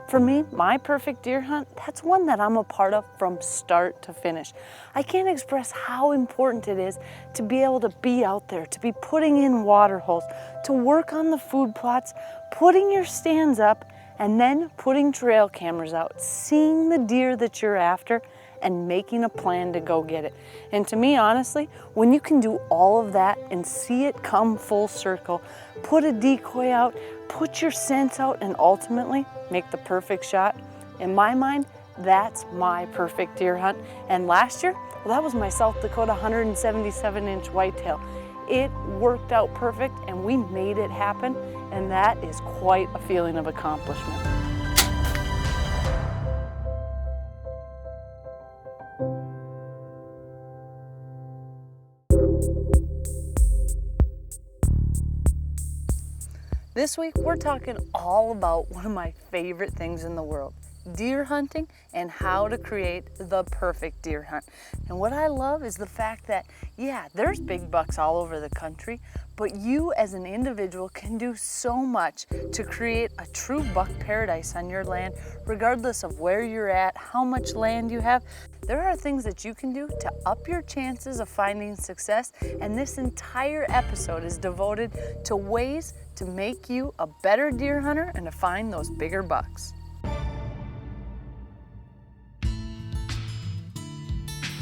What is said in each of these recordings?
For me, my perfect deer hunt, that's one that I'm a part of from start to finish. I can't express how important it is to be able to be out there, to be putting in water holes, to work on the food plots, putting your stands up, and then putting trail cameras out, seeing the deer that you're after, and making a plan to go get it. And to me, honestly, when you can do all of that and see it come full circle, put a decoy out, put your scents out, and ultimately make the perfect shot, in my mind, that's my perfect deer hunt. And last year, well, that was my South Dakota 177-inch whitetail. It worked out perfect and we made it happen, and that is quite a feeling of accomplishment. This week, we're talking all about one of my favorite things in the world, deer hunting and how to create the perfect deer hunt. And what I love is the fact that, yeah, there's big bucks all over the country, but you as an individual can do so much to create a true buck paradise on your land, regardless of where you're at, how much land you have. There are things that you can do to up your chances of finding success, and this entire episode is devoted to ways to make you a better deer hunter and to find those bigger bucks.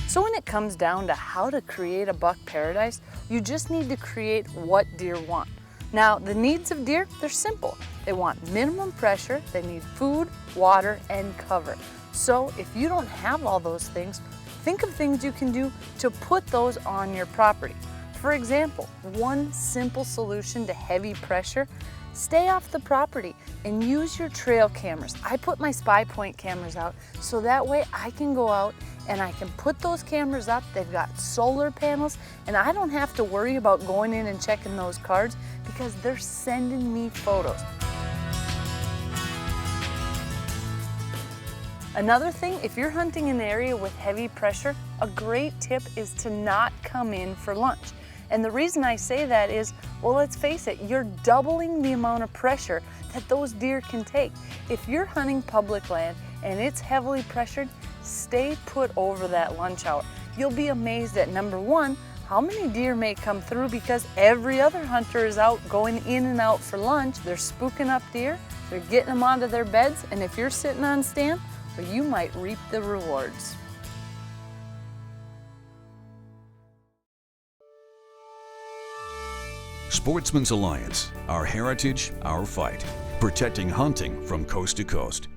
So when it comes down to how to create a buck paradise, you just need to create what deer want. Now, the needs of deer, they're simple. They want minimum pressure, they need food, water, and cover. So if you don't have all those things, think of things you can do to put those on your property. For example, one simple solution to heavy pressure, stay off the property and use your trail cameras. I put my SPYPOINT cameras out so that way I can go out and I can put those cameras up. They've got solar panels and I don't have to worry about going in and checking those cards because they're sending me photos. Another thing, if you're hunting an area with heavy pressure, a great tip is to not come in for lunch. And the reason I say that is, well, let's face it, you're doubling the amount of pressure that those deer can take. If you're hunting public land and it's heavily pressured, stay put over that lunch hour. You'll be amazed at, number one, how many deer may come through because every other hunter is out going in and out for lunch. They're spooking up deer, they're getting them onto their beds, and if you're sitting on stand, well, you might reap the rewards. Sportsman's Alliance, our heritage, our fight, protecting hunting from coast to coast.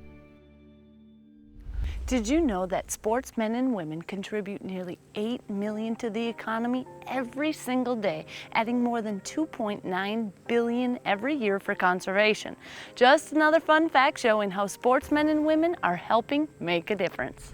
Did you know that sportsmen and women contribute nearly 8 million to the economy every single day, adding more than 2.9 billion every year for conservation? Just another fun fact showing how sportsmen and women are helping make a difference.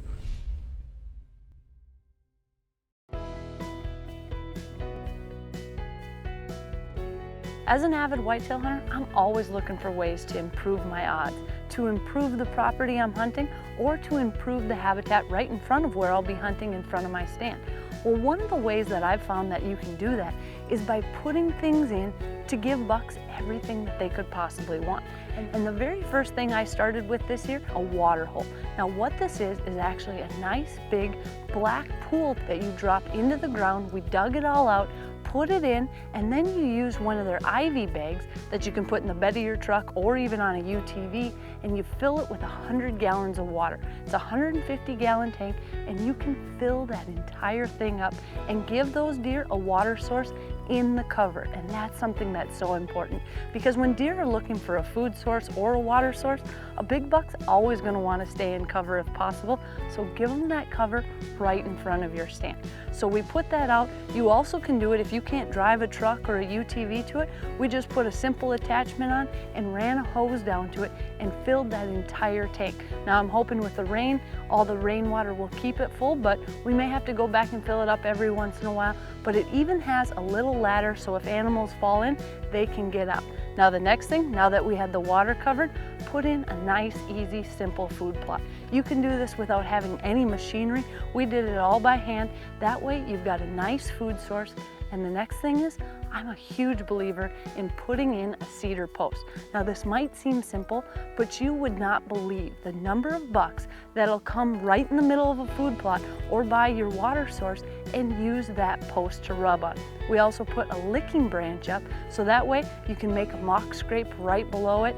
As an avid whitetail hunter, I'm always looking for ways to improve my odds, to improve the property I'm hunting, or to improve the habitat right in front of where I'll be hunting in front of my stand. Well, one of the ways that I've found that you can do that is by putting things in to give bucks everything that they could possibly want. And the very first thing I started with this year, a water hole. Now what this is actually a nice big black pool that you drop into the ground. We dug it all out, put it in, and then you use one of their ivy bags that you can put in the bed of your truck or even on a UTV, and you fill it with 100 gallons of water. It's a 150-gallon tank, and you can fill that entire thing up and give those deer a water source in the cover. And that's something that's so important, because when deer are looking for a food source or a water source, a big buck's always going to want to stay in cover if possible, so give them that cover right in front of your stand. So we put that out. You also can do it if you can't drive a truck or a UTV to it. We just put a simple attachment on and ran a hose down to it and filled that entire tank. Now I'm hoping with the rain, all the rainwater will keep it full, but we may have to go back and fill it up every once in a while. But it even has a little ladder, so if animals fall in, they can get up. Now the next thing, now that we had the water covered, put in a nice, easy, simple food plot. You can do this without having any machinery. We did it all by hand. That way you've got a nice food source. And the next thing is, I'm a huge believer in putting in a cedar post. Now this might seem simple, but you would not believe the number of bucks that'll come right in the middle of a food plot or by your water source and use that post to rub on. We also put a licking branch up, so that way you can make a mock scrape right below it.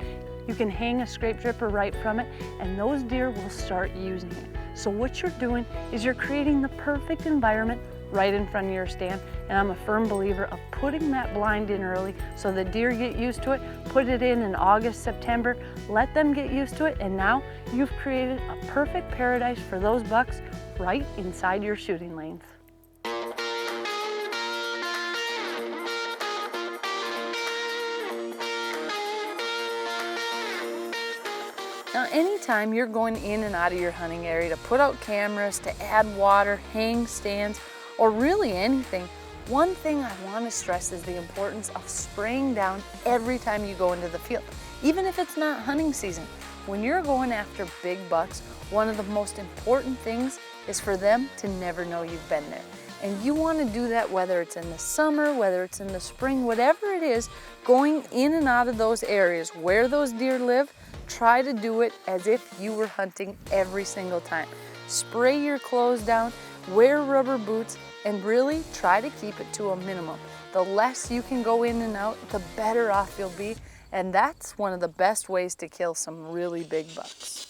You can hang a scrape dripper right from it, and those deer will start using it. So what you're doing is you're creating the perfect environment right in front of your stand, and I'm a firm believer of putting that blind in early so the deer get used to it. Put it in August, September, let them get used to it, and now you've created a perfect paradise for those bucks right inside your shooting lanes. Now anytime you're going in and out of your hunting area to put out cameras, to add water, hang stands, or really anything, one thing I want to stress is the importance of spraying down every time you go into the field, even if it's not hunting season. When you're going after big bucks, one of the most important things is for them to never know you've been there. And you want to do that whether it's in the summer, whether it's in the spring, whatever it is, going in and out of those areas where those deer live, try to do it as if you were hunting every single time. Spray your clothes down, wear rubber boots, and really try to keep it to a minimum. The less you can go in and out, the better off you'll be, and that's one of the best ways to kill some really big bucks.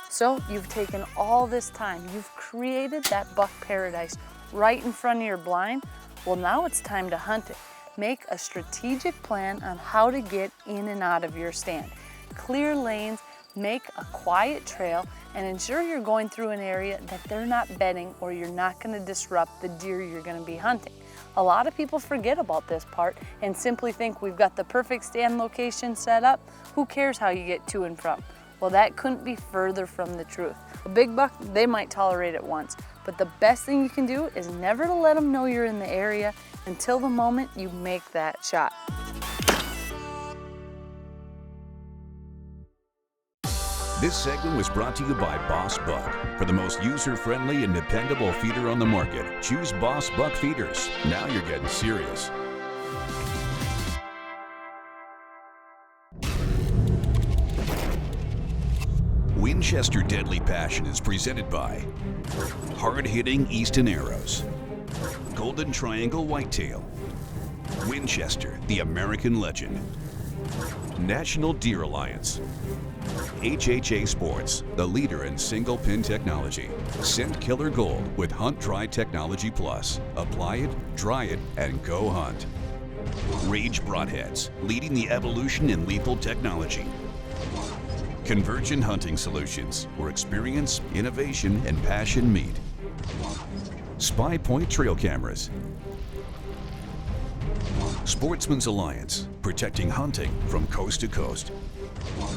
So you've taken all this time, you've created that buck paradise right in front of your blind. Well, now it's time to hunt it. Make a strategic plan on how to get in and out of your stand. Clear lanes, make a quiet trail, and ensure you're going through an area that they're not bedding or you're not going to disrupt the deer you're going to be hunting. A lot of people forget about this part and simply think we've got the perfect stand location set up. Who cares how you get to and from? Well, that couldn't be further from the truth. A big buck, they might tolerate it once, but the best thing you can do is never to let them know you're in the area until the moment you make that shot. This segment was brought to you by Boss Buck. For the most user-friendly and dependable feeder on the market, choose Boss Buck feeders. Now you're getting serious. Winchester Deadly Passion is presented by hard-hitting Easton Arrows, Golden Triangle Whitetail, Winchester, the American legend, National Deer Alliance, HHA Sports, the leader in single pin technology, Scent Killer Gold with Hunt Dry Technology Plus. Apply it, dry it, and go hunt. Rage Broadheads, leading the evolution in lethal technology. Convergent Hunting Solutions, where experience, innovation, and passion meet. SPYPOINT Trail Cameras. Sportsman's Alliance, protecting hunting from coast to coast.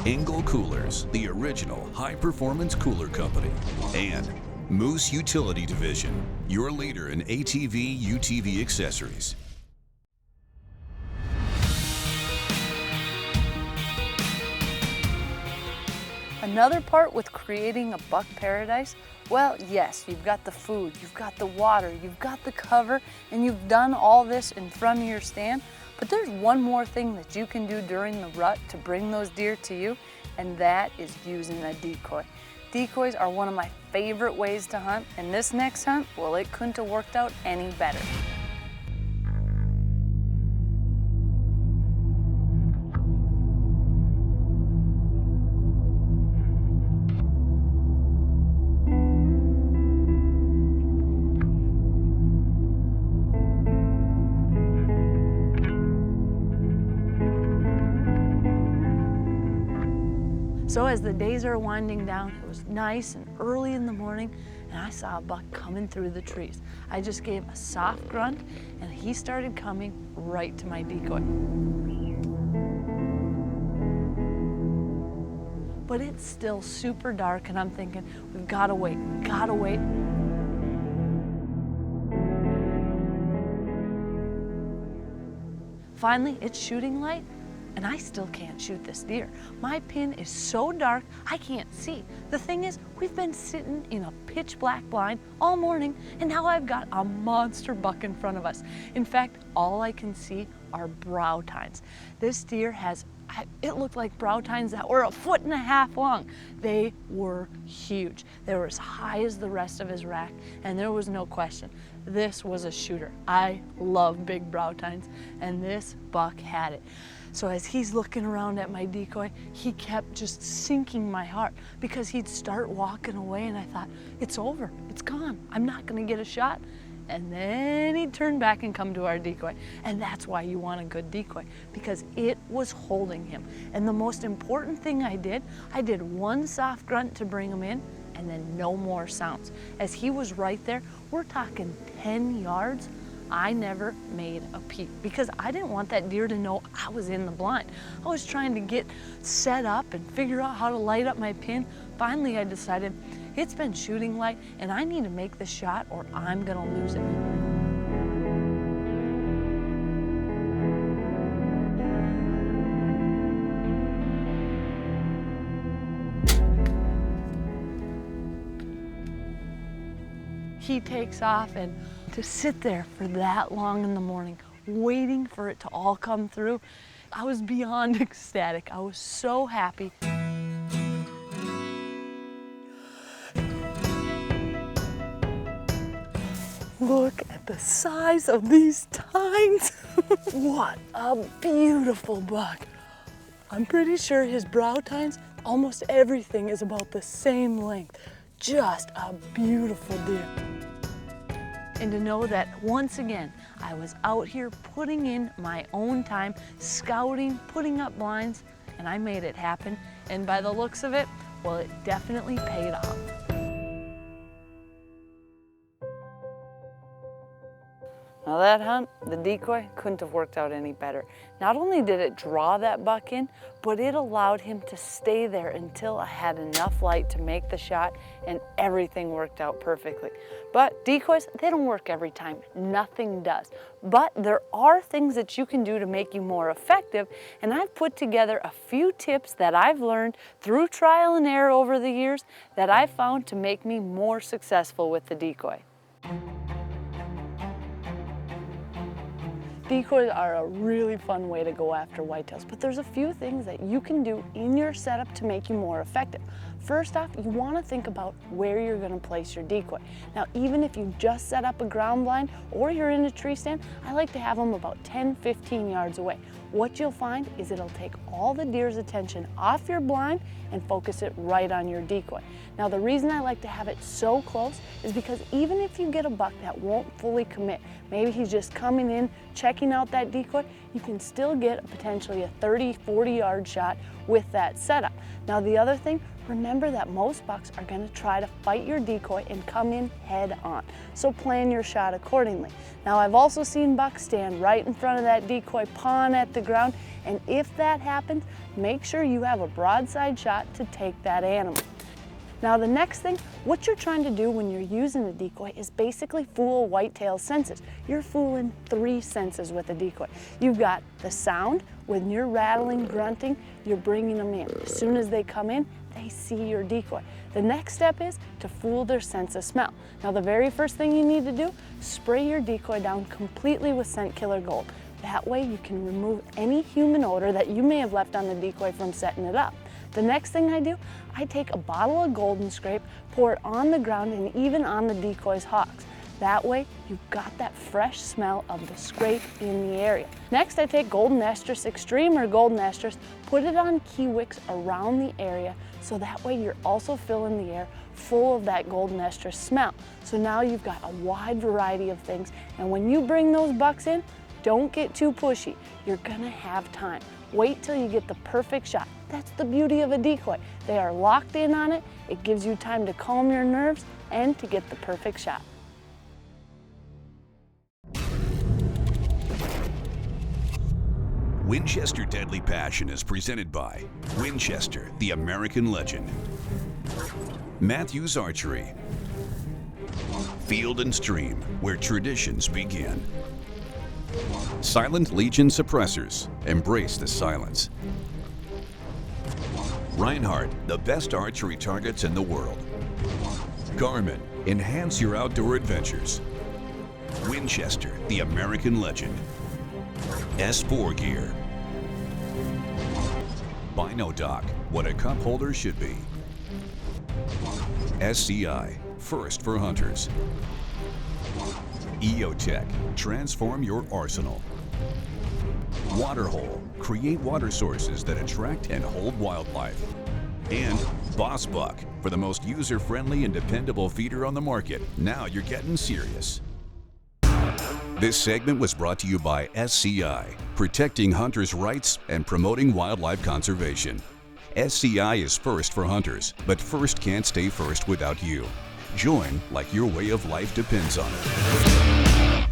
Engel Coolers, the original high-performance cooler company. And Moose Utility Division, your leader in ATV, UTV accessories. Another part with creating a buck paradise, well, yes, you've got the food, you've got the water, you've got the cover, and you've done all this in front of your stand, but there's one more thing that you can do during the rut to bring those deer to you, and that is using a decoy. Decoys are one of my favorite ways to hunt, and this next hunt, well, it couldn't have worked out any better. So as the days are winding down, it was nice and early in the morning, and I saw a buck coming through the trees. I just gave a soft grunt, and he started coming right to my decoy. But it's still super dark, and I'm thinking, we've gotta wait, gotta wait. Finally, it's shooting light, and I still can't shoot this deer. My pin is so dark, I can't see. The thing is, we've been sitting in a pitch black blind all morning, and now I've got a monster buck in front of us. In fact, all I can see are brow tines. This deer has, it looked like brow tines that were 1.5 feet long. They were huge. They were as high as the rest of his rack, and there was no question. This was a shooter. I love big brow tines, and this buck had it. So as he's looking around at my decoy, he kept just sinking my heart, because he'd start walking away, and I thought, it's over, it's gone, I'm not gonna get a shot. And then he'd turn back and come to our decoy. And that's why you want a good decoy, because it was holding him. And the most important thing I did one soft grunt to bring him in, and then no more sounds. As he was right there, we're talking 10 yards, I never made a peep, because I didn't want that deer to know I was in the blind. I was trying to get set up and figure out how to light up my pin. Finally, I decided it's been shooting light, and I need to make the shot or I'm gonna lose it. He takes off, and to sit there for that long in the morning, waiting for it to all come through, I was beyond ecstatic. I was so happy. Look at the size of these tines. What a beautiful buck. I'm pretty sure his brow tines, almost everything is about the same length. Just a beautiful deer. And to know that once again, I was out here putting in my own time, scouting, putting up blinds, and I made it happen. And by the looks of it, well, it definitely paid off. Now that hunt, the decoy, couldn't have worked out any better. Not only did it draw that buck in, but it allowed him to stay there until I had enough light to make the shot, and everything worked out perfectly. But decoys, they don't work every time. Nothing does. But there are things that you can do to make you more effective, and I've put together a few tips that I've learned through trial and error over the years that I've found to make me more successful with the decoy. Decoys are a really fun way to go after whitetails, but there's a few things that you can do in your setup to make you more effective. First off, you want to think about where you're going to place your decoy. Now, even if you just set up a ground blind or you're in a tree stand, I like to have them about 10-15 yards away. What you'll find is it'll take all the deer's attention off your blind and focus it right on your decoy. Now, the reason I like to have it so close is because even if you get a buck that won't fully commit, maybe he's just coming in, checking out that decoy, you can still get potentially a 30-40 yard shot with that setup. Now, the other thing, remember that most bucks are going to try to fight your decoy and come in head on, so plan your shot accordingly. Now, I've also seen bucks stand right in front of that decoy, pawing at the ground, and if that happens, make sure you have a broadside shot to take that animal. Now, the next thing, what you're trying to do when you're using a decoy is basically fool whitetail's senses. You're fooling 3 senses with a decoy. You've got the sound. When you're rattling, grunting, you're bringing them in. As soon as they come in, they see your decoy. The next step is to fool their sense of smell. Now, the very first thing you need to do, spray your decoy down completely with Scent Killer Gold. That way you can remove any human odor that you may have left on the decoy from setting it up. The next thing I do, I take a bottle of Golden Scrape, pour it on the ground and even on the decoy's hocks. That way, you've got that fresh smell of the scrape in the area. Next, I take Golden Estrus Extreme or Golden Estrus, put it on key wicks around the area, so that way you're also filling the air full of that Golden Estrus smell. So now you've got a wide variety of things, and when you bring those bucks in, don't get too pushy. You're gonna have time. Wait till you get the perfect shot. That's the beauty of a decoy. They are locked in on it. It gives you time to calm your nerves and to get the perfect shot. Winchester Deadly Passion is presented by Winchester, the American legend. Matthews Archery. Field and Stream, where traditions begin. Silent Legion Suppressors. Embrace the silence. Reinhardt, the best archery targets in the world. GARMIN, enhance your outdoor adventures. Winchester, the American legend. S4 Gear. Binodoc, what a cup holder should be. SCI, first for hunters. EOTech, transform your arsenal. Waterhole, create water sources that attract and hold wildlife. And Boss Buck, for the most user-friendly and dependable feeder on the market. Now you're getting serious. This segment was brought to you by SCI, protecting hunters' rights and promoting wildlife conservation. SCI is first for hunters, but first can't stay first without you. Join like your way of life depends on it.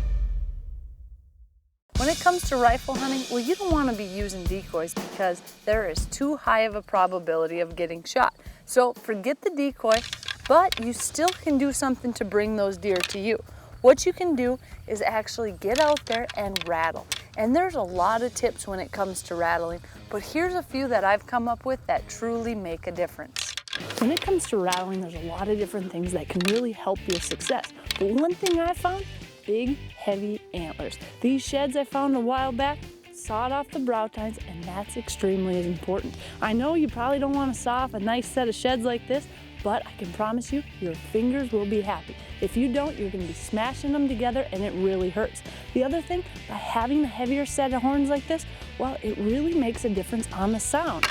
When it comes to rifle hunting, well, you don't want to be using decoys because there is too high of a probability of getting shot. So forget the decoy, but you still can do something to bring those deer to you. What you can do is actually get out there and rattle. And there's a lot of tips when it comes to rattling, but here's a few that I've come up with that truly make a difference. When it comes to rattling, there's a lot of different things that can really help your success. But one thing I found, big, heavy antlers. These sheds I found a while back, sawed off the brow tines, and that's extremely important. I know you probably don't want to saw off a nice set of sheds like this, but I can promise you, your fingers will be happy. If you don't, you're going to be smashing them together and it really hurts. The other thing, by having a heavier set of horns like this, well, it really makes a difference on the sound.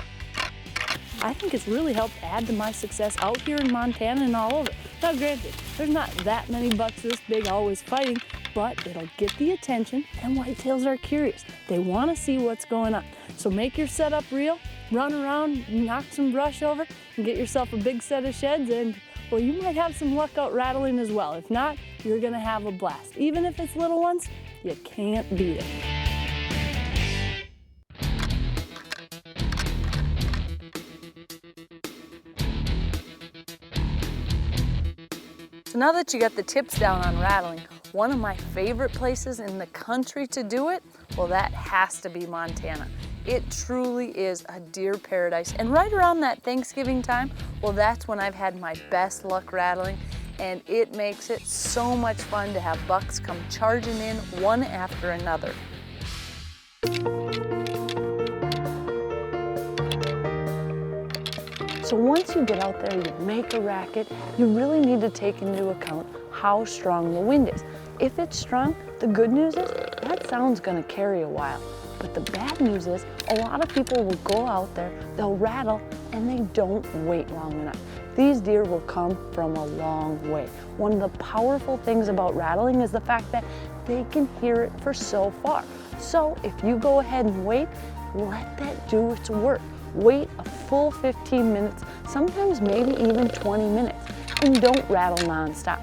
I think it's really helped add to my success out here in Montana and all over. Now granted, there's not that many bucks this big always fighting, but it'll get the attention, and whitetails are curious. They want to see what's going on. So make your setup real, run around, knock some brush over, and get yourself a big set of sheds, and well, you might have some luck out rattling as well. If not, you're gonna have a blast. Even if it's little ones, you can't beat it. So now that you got the tips down on rattling, one of my favorite places in the country to do it, well, that has to be Montana. It truly is a deer paradise. And right around that Thanksgiving time, well, that's when I've had my best luck rattling, and it makes it so much fun to have bucks come charging in one after another. So once you get out there, you make a racket, you really need to take into account how strong the wind is. If it's strong, the good news is that sound's gonna carry a while. But the bad news is a lot of people will go out there, they'll rattle, and they don't wait long enough. These deer will come from a long way. One of the powerful things about rattling is the fact that they can hear it for so far. So if you go ahead and wait, let that do its work. Wait a full 15 minutes, sometimes maybe even 20 minutes, and don't rattle nonstop.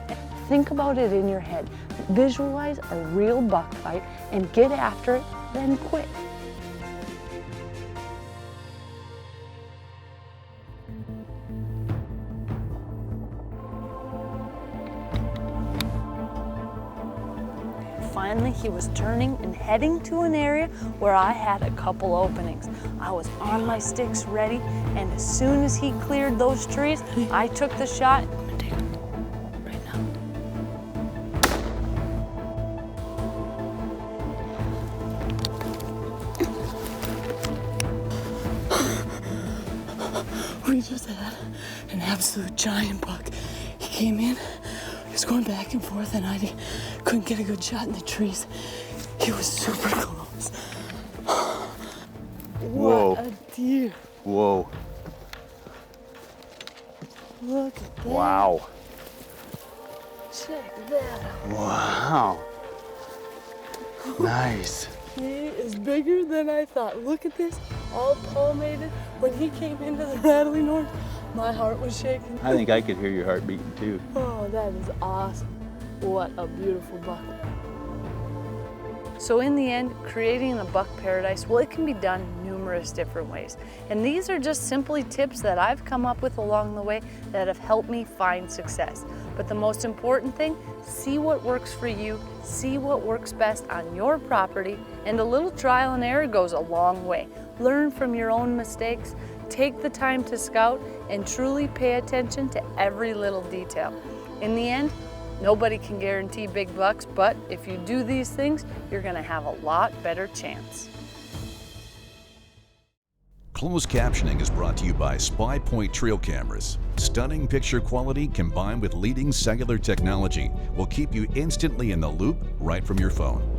Think about it in your head. Visualize a real buck fight and get after it, then quit. Finally, he was turning and heading to an area where I had a couple openings. I was on my sticks ready, and as soon as he cleared those trees, I took the shot. I'm gonna take him right now. We just had an absolute giant buck. He came in, he was going back and forth, and I couldn't get a good shot in the trees. He was super close. Whoa. What a deer. Whoa. Look at that. Wow. Check that out. Wow. Nice. He is bigger than I thought. Look at this all pomaded. When he came into the rattling horns, my heart was shaking. I think I could hear your heart beating too. Oh, that is awesome. What a beautiful buck. So in the end, creating a buck paradise, well, it can be done numerous different ways. And these are just simply tips that I've come up with along the way that have helped me find success. But the most important thing, see what works for you, see what works best on your property, and a little trial and error goes a long way. Learn from your own mistakes, take the time to scout, and truly pay attention to every little detail. In the end, nobody can guarantee big bucks, but if you do these things, you're gonna have a lot better chance. Closed captioning is brought to you by SPYPOINT trail cameras. Stunning picture quality combined with leading cellular technology will keep you instantly in the loop right from your phone.